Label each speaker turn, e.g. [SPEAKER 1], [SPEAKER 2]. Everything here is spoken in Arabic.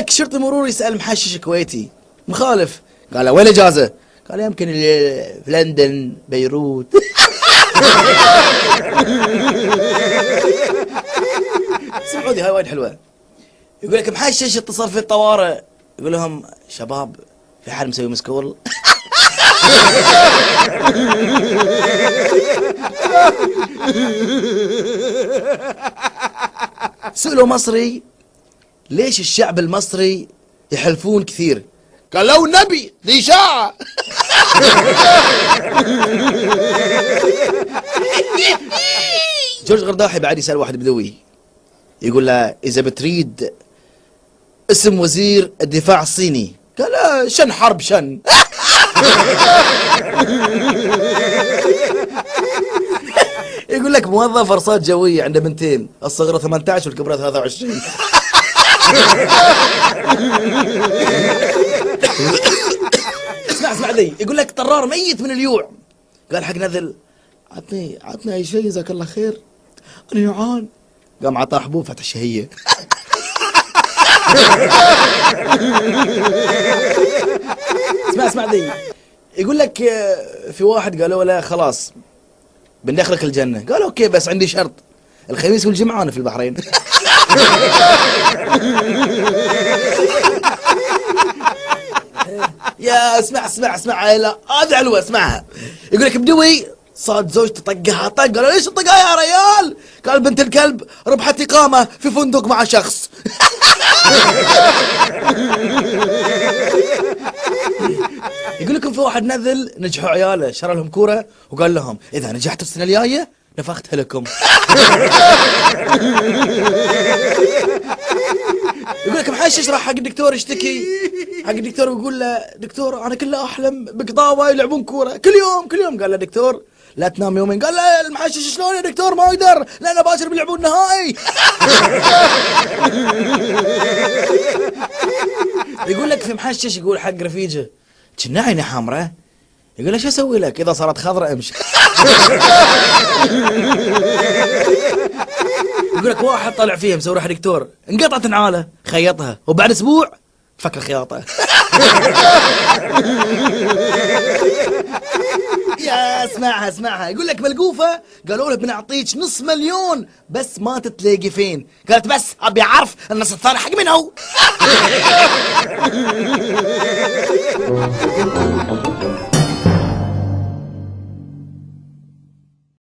[SPEAKER 1] لك شرطي مرور يسأل محشش كويتي مخالف، قال له وين اجازة؟ قال يمكن في لندن بيروت. سعودي هاي وايد حلوة. يقول لك محشش اتصل في الطوارئ، يقول لهم شباب في حد مسوي مسكول؟ سألوا مصري ليش الشعب المصري يحلفون كثير؟ قال لو نبي ذي إشاعة. جورج غرداحي بعد يسأل واحد بدوي، يقول له إذا بتريد اسم وزير الدفاع الصيني، قال شن حرب شن. يقول لك موظف أرصاد جوية عنده بنتين، الصغرى 18 والكبرى 23. اسمع ذي، يقول لك طرار ميت من اليوع، قال حق نذل عطني اي شيء جزاك الله خير انا جوعان، قام عطاه حبوب فتح الشهية. اسمع ذي، يقول لك في واحد قالوا له خلاص بندخلك الجنة، قال اوكي بس عندي شرط، الخميس والجمعة انا في البحرين. يا اسمع لا هذه حلوة اسمعها. يقول لك بدوي صاد زوجته طقها طق، قال ليش الطقها يا ريال؟ قال بنت الكلب ربحت إقامة في فندق مع شخص. يقول لكم في واحد نذل نجحوا عياله، شرى لهم كورة وقال لهم إذا نجحتوا السنة الجاية نفختها لكم. يقول لك محشش راح حق الدكتور يشتكي، حق الدكتور ويقول له دكتور انا كله احلم بقضاوه يلعبون كوره كل يوم. قال له دكتور لا تنام يومين. قال له المحشش شلون يا دكتور ما يقدر لانه باكر بيلعبون نهائي. يقول لك في محشش يقول حق رفيجه كنا عيني حمراء، يقول له شو اسوي لك اذا صارت خضراء امشي. يقول لك واحد طلع فيها مسوي روح دكتور انقطعت نعاله خيطها وبعد اسبوع فك الخياطه. يا اسمعها يقول لك ملقوفه قالوا له بنعطيك $500,000 بس ما تتلاقي فين، قالت بس ابي اعرف النص الثاني حق من هو.